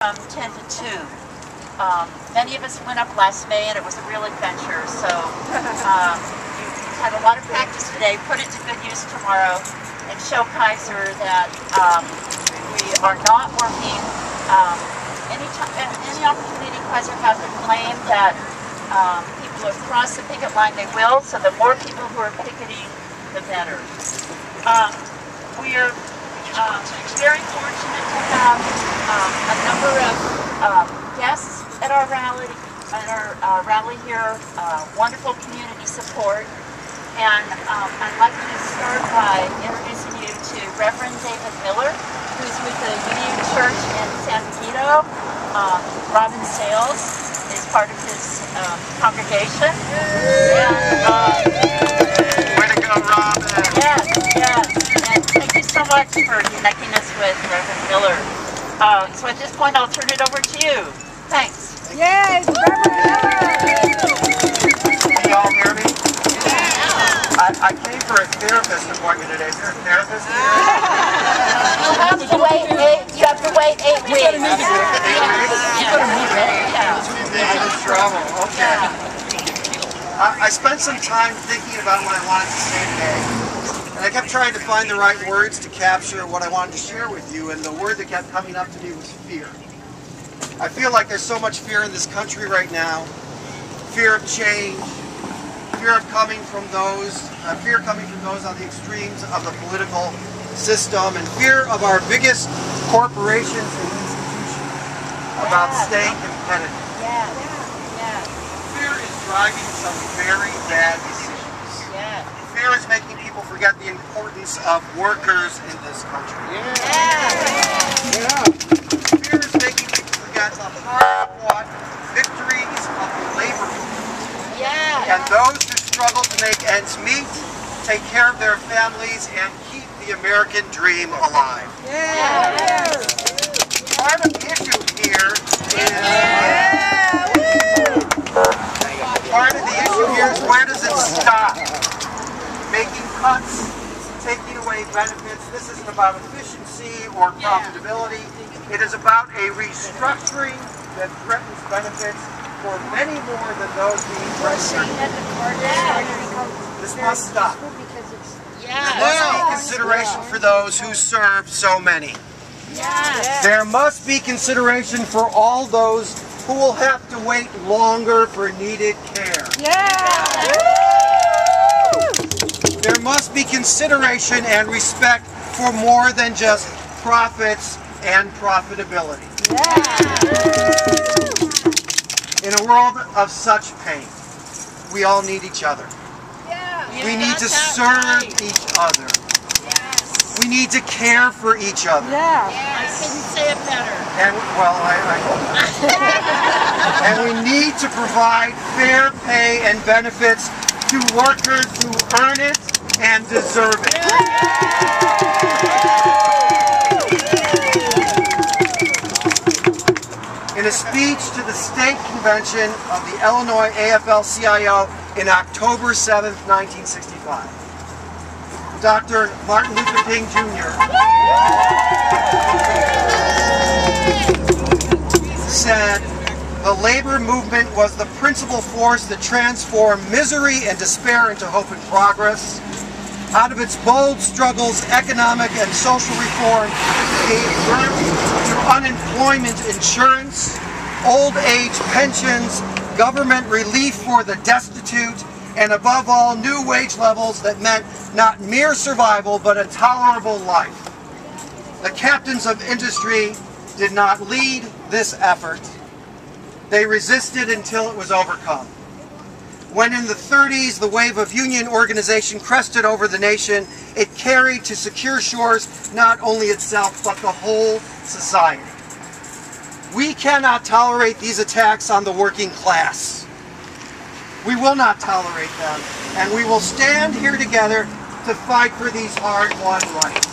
From 10 to 2. Many of us went up last May and it was a real adventure, so you had a lot of practice today. Put it to good use tomorrow and show Kaiser that we are not working. Any opportunity Kaiser has to claim that people have crossed the picket line, they will, so the more people who are picketing, the better. We are very fortunate to have a number of guests at our rally, here, wonderful community support, and I'd like to start by introducing you to Reverend David Miller, who's with the Union Church in San Benito. Robin Sales is part of his congregation. And, way to go, Robin! Yes, yes. And thank you so much for connecting us with Reverend Miller. So at this point, I'll turn it over to you. Thanks. Yes, Reverend Miller! Can you all hear me? I came for a therapist appointment today. Is there a therapist here? You have to wait 8 weeks. I'm in trouble. Okay. I spent some time thinking about what I wanted to say today, and I kept trying to find the right words to capture what I wanted to share with you, and the word that kept coming up to me was fear. I feel like there's so much fear in this country right now. Fear of change, fear coming from those on the extremes of the political system, and fear of our biggest corporations and institutions about staying competitive. Fear is driving some very bad decisions. Fear is making people forget the importance of workers in this country. Fear is making people forget the hard-fought victories of the labor movement. And those who struggle to make ends meet, take care of their families, and keep the American dream alive. Part of the issue here is where does it stop? Making cuts, taking away benefits. This isn't about efficiency or profitability. It is about a restructuring that threatens benefits for many more than those being registered. This must stop. There must be consideration for those who serve so many. There must be consideration for all those who will have to wait longer for needed care. There must be consideration and respect for more than just profits and profitability. In a world of such pain, we all need each other. We need to serve each other. We need to care for each other. I couldn't say it better. And, well, I hope. And we need to provide fair pay and benefits to workers who earn it and deserve it. In a speech to the state convention of the Illinois AFL-CIO in October 7th, 1965, Dr. Martin Luther King Jr. said, "The labor movement was the principal force that transformed misery and despair into hope and progress. Out of its bold struggles, economic and social reform gave birth to unemployment insurance, old age pensions, government relief for the destitute, and above all, new wage levels that meant not mere survival, but a tolerable life. The captains of industry did not lead this effort. They resisted until it was overcome. When in the 30s the wave of union organization crested over the nation, it carried to secure shores not only itself, but the whole society. We cannot tolerate these attacks on the working class. We will not tolerate them, and we will stand here together to fight for these hard-won rights."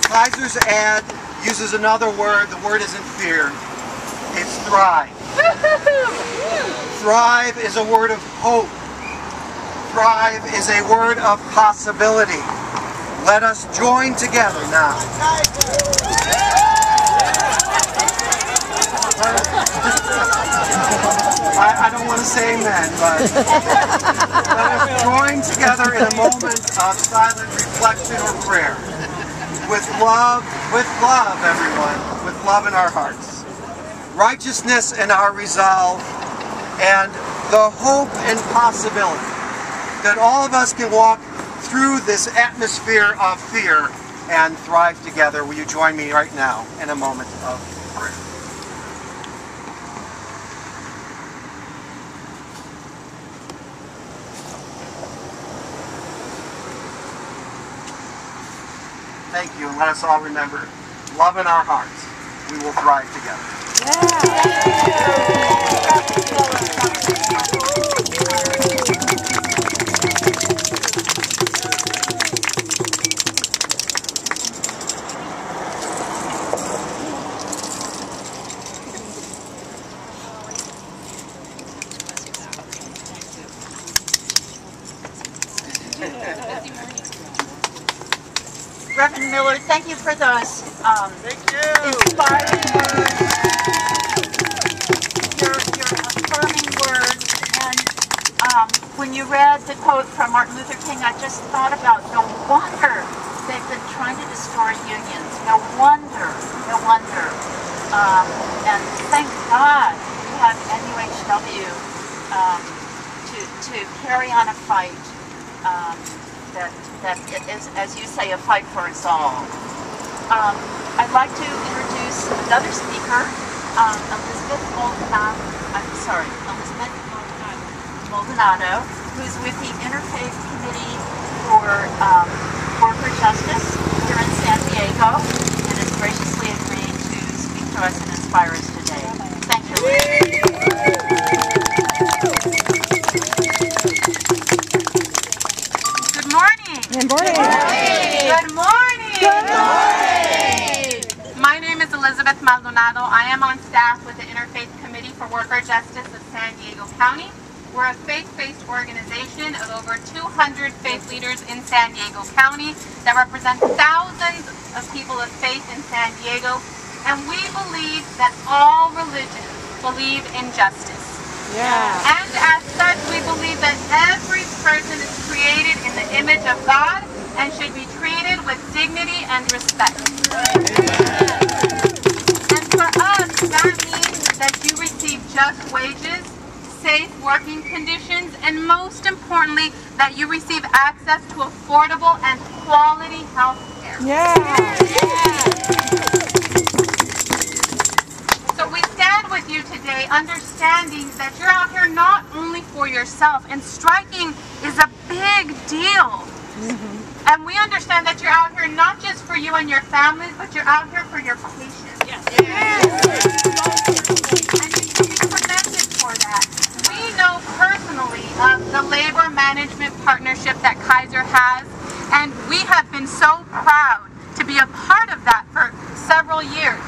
Kaiser's ad uses another word. The word isn't fear. It's thrive. Thrive is a word of hope. Thrive is a word of possibility. Let us join together now. I don't want to say amen, but let us join together in a moment of silent reflection or prayer. With love, everyone, with love in our hearts. Righteousness in our resolve, and the hope and possibility that all of us can walk through this atmosphere of fear and thrive together. Will you join me right now in a moment of prayer? Thank you, and let us all remember, love in our hearts, we will thrive together. Reverend Miller, thank you for those inspiring words, your affirming words, and when you read the quote from Martin Luther King, I just thought about no wonder they've been trying to destroy unions. No wonder. And thank God we have NUHW to carry on a fight that is, as you say, a fight for us all. I'd like to introduce another speaker, Elizabeth Maldonado, who's with the Interfaith Committee for Worker Justice here in San Diego, and has graciously agreed to speak to us and inspire us today. Thank you, Liz. Good morning. Good morning. Good morning. Good morning. My name is Elizabeth Maldonado. I am on staff with the Interfaith Committee for Worker Justice of San Diego County. We're a faith-based organization of over 200 faith leaders in San Diego County that represent thousands of people of faith in San Diego. And we believe that all religions believe in justice. Yeah. And as such, we believe that every person is created in the image of God and should be treated with dignity and respect. And for us, that means that you receive just wages, safe working conditions, and most importantly, that you receive access to affordable and quality health care. Yeah. So we stand with you today understanding that you're out here not only for yourself, and striking is a big deal. And we understand that you're out here not just for you and your families, but you're out here for your patients. Yes. And you should be commended for that. We know personally of the labor management partnership that Kaiser has, and we have been so proud to be a part of that for several years.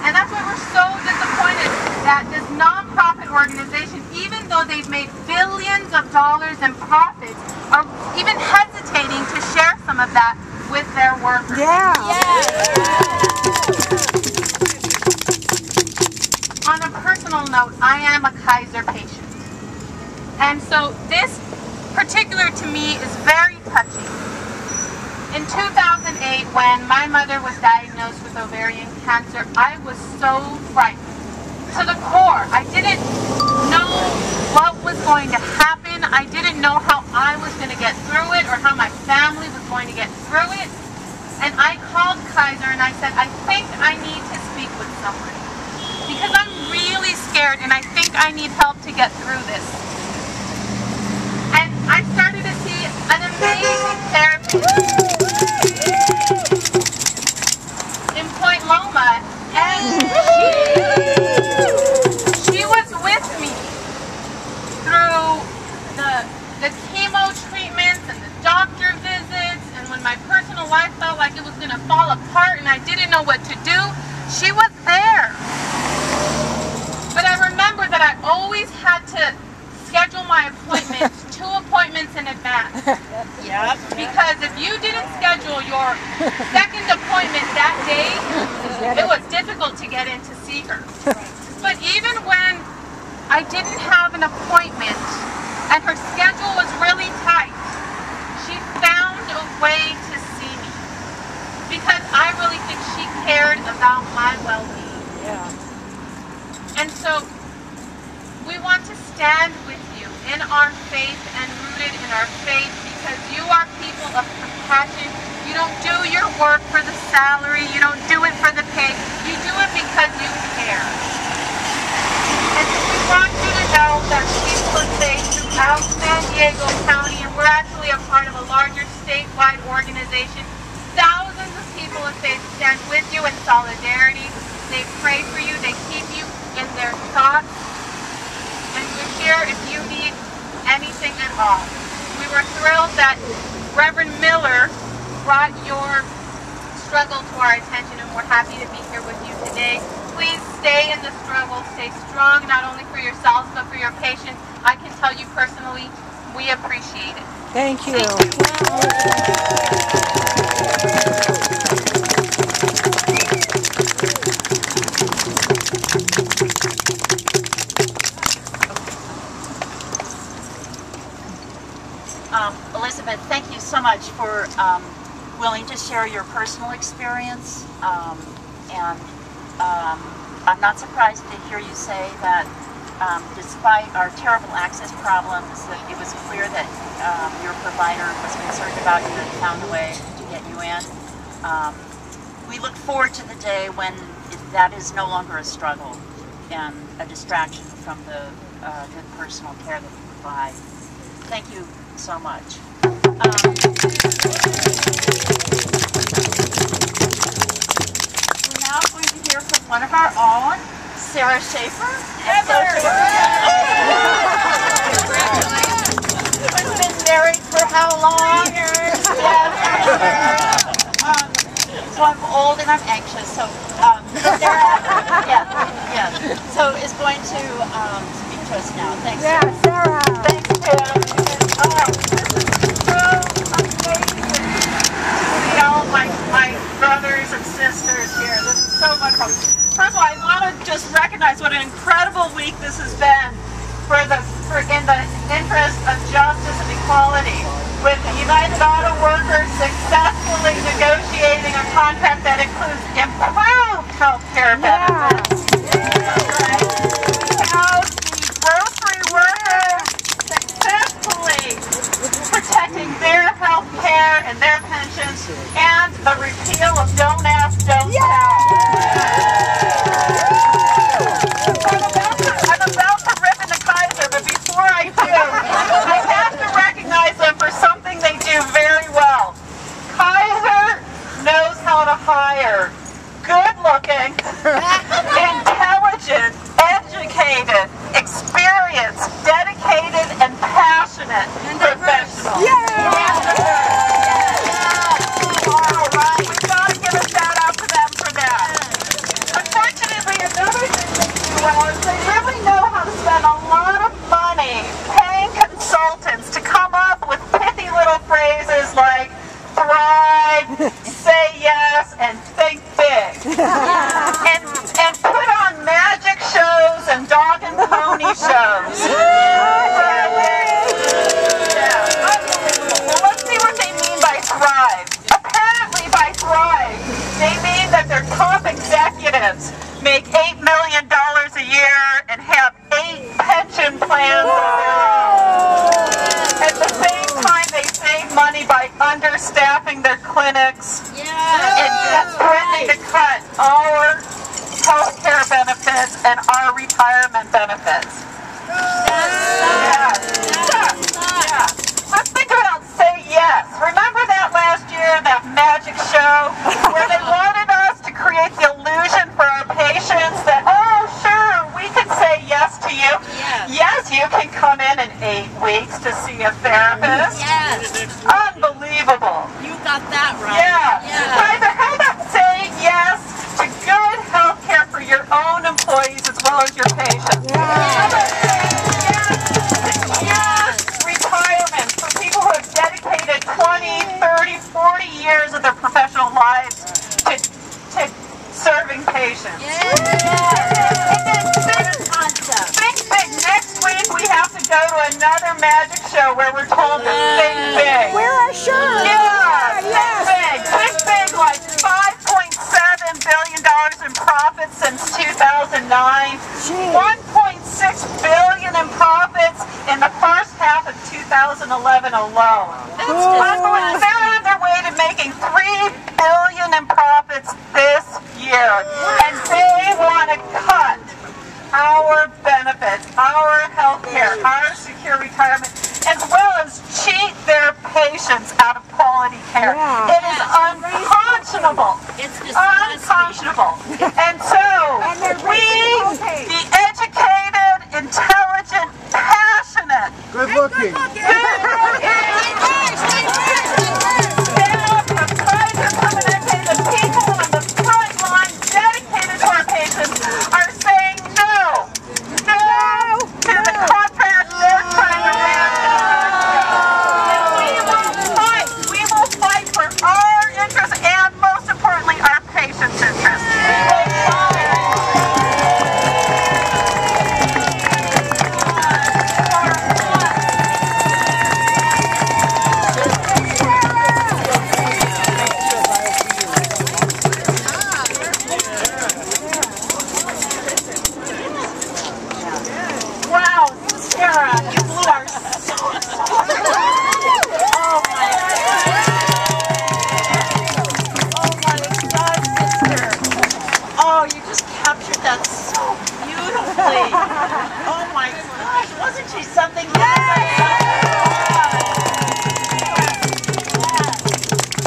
And that's why we're so disappointed that this nonprofit organization, even though they've made billions of dollars in profits, are even hesitating to share some of that with their workers. Yeah. On a personal note, I am a Kaiser patient. And so this particular to me is very touching. In 2008, when my mother was diagnosed with ovarian cancer, I was so frightened to the core. I didn't know what was going to happen. I didn't know how I was going to get through it or how my family was going to get through it. And I called Kaiser and I said, I think I need to speak with someone because I'm really scared and I think I need help to get through this. And I started to see an amazing therapist in Point Loma, and she was with me through the chemo treatments and the doctor visits, and when my personal life felt like it was going to fall apart and I didn't know what to do, she was there. But I remember that I always had to schedule my appointments 2 appointments in advance. Yep. Because if you your second appointment that day, it was difficult to get in to see her. But even when I didn't have an appointment and her schedule was really tight, she found a way to see me because I really think she cared about my well-being. Yeah. And so we want to stand with you in our faith and rooted in our faith because you are people of compassion. You don't do your work for the salary. You don't do it for the pay. You do it because you care. And we want you to know that people of faith throughout San Diego County, and we're actually a part of a larger statewide organization, thousands of people of faith stand with you in solidarity. They pray for you. They keep you in their thoughts. And we're here if you need anything at all. We were thrilled that Reverend Miller brought your struggle to our attention, and we're happy to be here with you today. Please stay in the struggle, stay strong, not only for yourselves, but for your patients. I can tell you personally, we appreciate it. Thank you. Elizabeth, thank you so much for willing to share your personal experience. I'm not surprised to hear you say that despite our terrible access problems, that it was clear that your provider was concerned about you and found a way to get you in. We look forward to the day when that is no longer a struggle and a distraction from the good personal care that you provide. Thank you so much. We're now going to hear from one of our own, Sarah Schaefer. Who's been married for how long? So I'm old and I'm anxious. So Sarah, so is going to speak to us now. Thanks. Yeah, Sarah. Thanks, Tim. This is so amazing to see all my brothers and sisters here. This is so wonderful. First of all, I want to just recognize what an incredible week this has been in the interest of justice and equality, with the United Auto Workers successfully negotiating a contract that includes improved health care benefits. Right? Now the grocery workers successfully protecting their health care and their pensions, and the repeal of Don't Ask, Don't Tell. I'm about to rip into Kaiser, but before I do, I have to recognize them for something they do very well. Kaiser knows how to hire good-looking, intelligent, educated, experienced, dedicated, and passionate professionals. All right, we've got to give a shout out to them for that. Unfortunately, another thing they do well is they really know how to spend a lot of money paying consultants to come up with pithy little phrases like thrive, say yes, and think big. And put on magic shows and dog and pony shows. Well, let's see what they mean by thrive. Apparently by thrive, they mean that their top executives make $8 million a year and have 8 pension plans of their own. At the same time, they save money by understaffing their clinics and threatening to cut our health care benefits and our retirement benefits. Let's think about Say Yes. Remember that last year, that magic show, where they wanted us to create the illusion for our patients that, oh, sure, we could say yes to you. Yes, you can come in 8 weeks to see a therapist. Unbelievable. You got that right. Kaiser, how about saying yes to good health care for your own employees as well as your patients? patients. Concept. Think big. Next week we have to go to another magic show where we're told to think big. Wear our shirt. Yeah, Yes. think big, like $5.7 billion in profits since 2009, Gee. $1.6 billion in profits in the first half of 2011 alone. Unbelievable. They're on their way to making $3 billion in profits this year, and they want to cut our benefits, our health care, our secure retirement, as well as cheat their patients out of quality care. Yeah. It is unconscionable. It's Unconscionable. And so, And they're we, raising co-pays. the educated, intelligent, passionate, Good looking. staff of Kaiser, Permanente, the people on the front line dedicated to our patients are saying no to the contract they're trying to ram down. And we will fight for our interests and most importantly our patients' interests. Wow, Sarah, you blew our socks off. Oh my God, sister. Oh, you just captured that so beautifully. Oh my gosh, wasn't she something?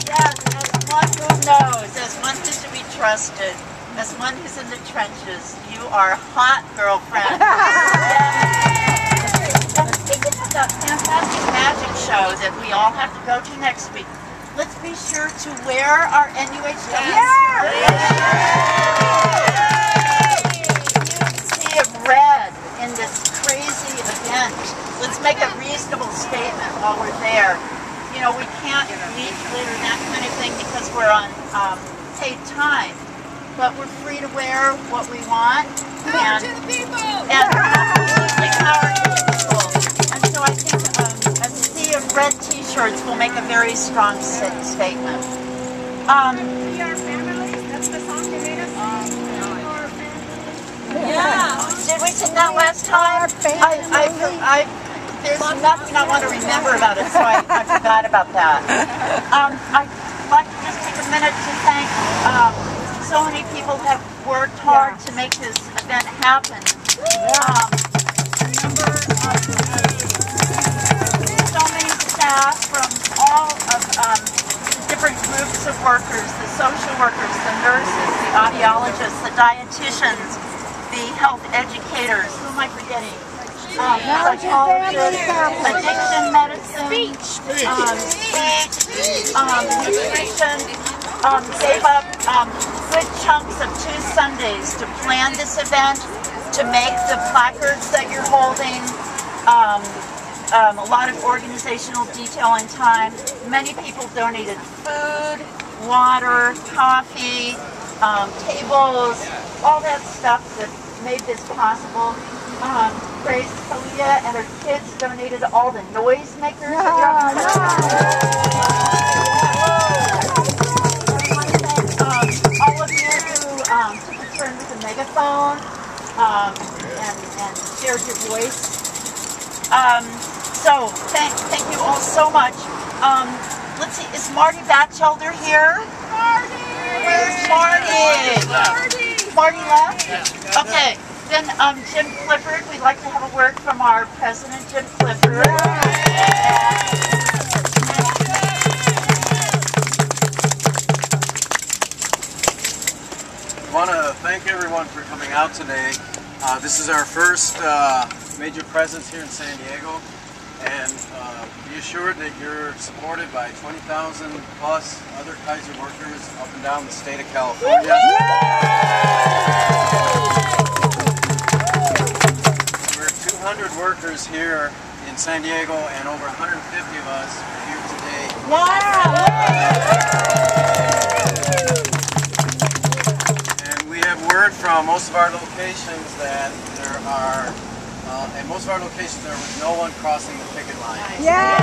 Yes, as one who knows, as one who's to be trusted, as one who's in the trenches, you are hot, girlfriend. And speaking of that fantastic magic show that we all have to go to next week, let's be sure to wear our NUHW sea of red in this crazy event. Let's make a reasonable statement while we're there. You know, we can't meet later, that kind of thing, because we're on paid time. But we're free to wear what we want. And absolutely power to the people. And so I think a sea of red t-shirts will make a very strong statement. We are families. That's the song they made us sing. We are families. Yeah. Did we sing that last time? There's nothing I want to remember about it, so I forgot about that. I'd like to just take a minute to thank so many people have worked hard to make this event happen. So many staff from all of the different groups of workers, the social workers, the nurses, the audiologists, the dietitians, the health educators. Who am I forgetting? Psychologists, addiction medicine, nutrition, gave up good chunks of 2 Sundays to plan this event, to make the placards that you're holding, a lot of organizational detail and time. Many people donated food, water, coffee, tables, all that stuff that made this possible. Grace Kalia and her kids donated all the noisemakers. All of you who took a turn with a megaphone and shared your voice. So thank you all so much. Let's see, is Marty Batchelder here? Marty! Where's Marty? Marty left? Yeah. Okay. Then Jim Clifford, we'd like to have a word from our president, Jim Clifford. I want to thank everyone for coming out today. This is our first major presence here in San Diego, and be assured that you're supported by 20,000 plus other Kaiser workers up and down the state of California. We're 200 workers here in San Diego, and over 150 of us are here today. And we have from most of our locations that there are, at most of our locations there was no one crossing the picket line. Yeah!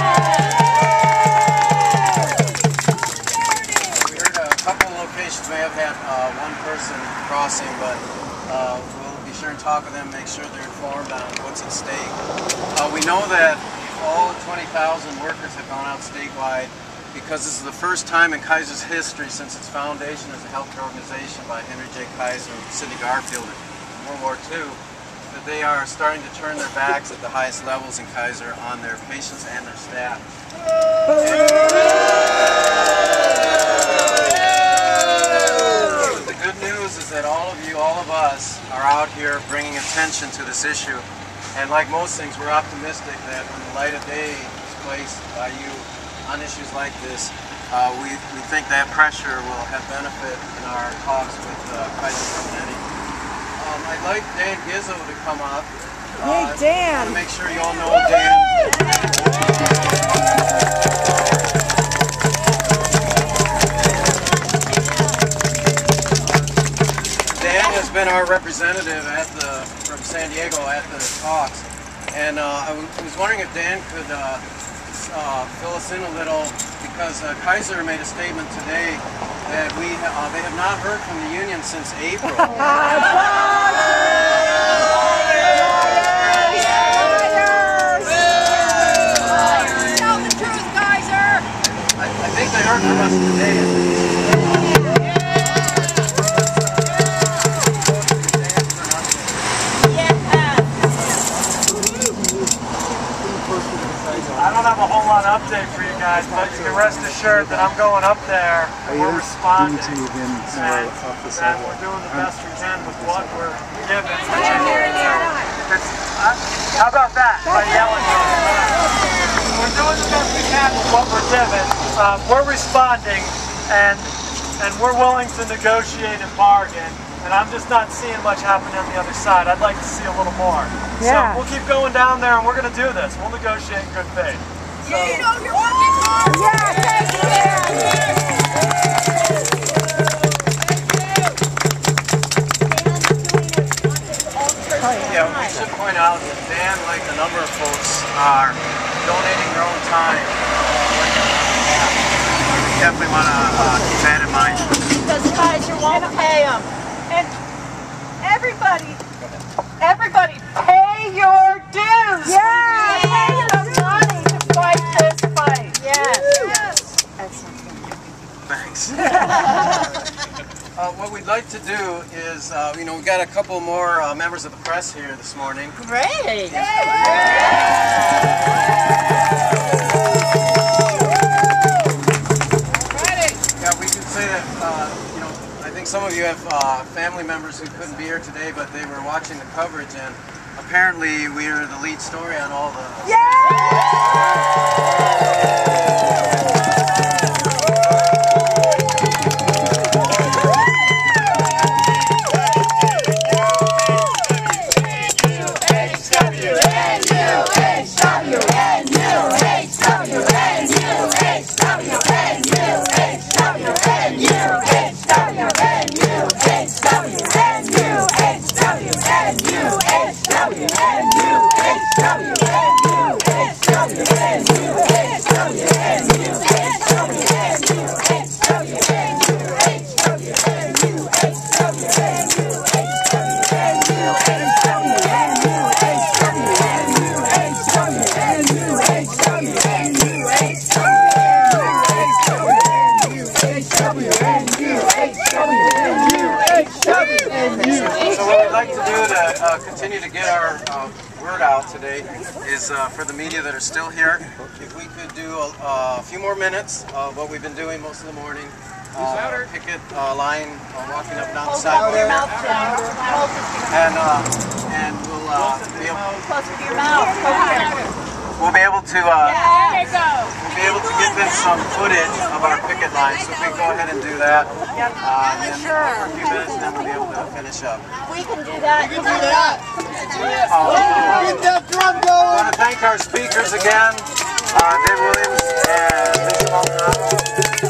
We heard a couple of locations may have had one person crossing, but we'll be sure and talk with them, make sure they're informed on what's at stake. We know that all 20,000 workers have gone out statewide because this is the first time in Kaiser's history since its foundation as a healthcare organization by Henry J. Kaiser and Sidney Garfield in World War II, that they are starting to turn their backs at the highest levels in Kaiser on their patients and their staff. The good news is that all of you, all of us, are out here bringing attention to this issue. And like most things, we're optimistic that when the light of day is placed by you on issues like this, we think that pressure will have benefit in our talks with Kaiser Permanente. I'd like Dan Gizzo to come up. Hey, Dan! I want to make sure you all know Dan. Dan has been our representative from San Diego at the talks, and I was wondering if Dan could fill us in a little, because Kaiser made a statement today that they have not heard from the union since April. Tell the truth, Kaiser! I think they heard from us today. I don't have a whole lot of update for you guys, but you can rest assured that I'm going up there, we're responding, and we're doing the best we can with what we're given. How about that? By yelling. We're doing the best we can with what we're given. We're responding, and we're willing to negotiate and bargain. And I'm just not seeing much happen on the other side. I'd like to see a little more. Yeah. So we'll keep going down there, and we're going to do this. We'll negotiate in good faith. So, You know you're working hard! Yeah, thank you, Yeah, we should point out that Dan, like a number of folks, are donating their own time. We definitely want to keep that in mind. Because Kaiser won't pay them. And everybody, pay your dues! Yeah, Pay the money to fight this fight. Yes. Thanks. What we'd like to do is, we've got a couple more members of the press here this morning. Great. Yeah, we can say that, I think some of you have family members who couldn't be here today, but they were watching the coverage, and apparently we are the lead story on all the... So what we'd like to do to continue to get our word out today is for the media that are still here, if we could do a few more minutes of what we've been doing most of the morning. Picket line walking up and down the sidewalk. And we'll be able Closer to your mouth. we'll be able to There you go. give them some footage of our picket line. So if we can go ahead and do that, and then for a few minutes, then we'll be able to finish up. We can do that. Get that drum I going! want to thank our speakers again, Dave Williams and Lisa Maldonado.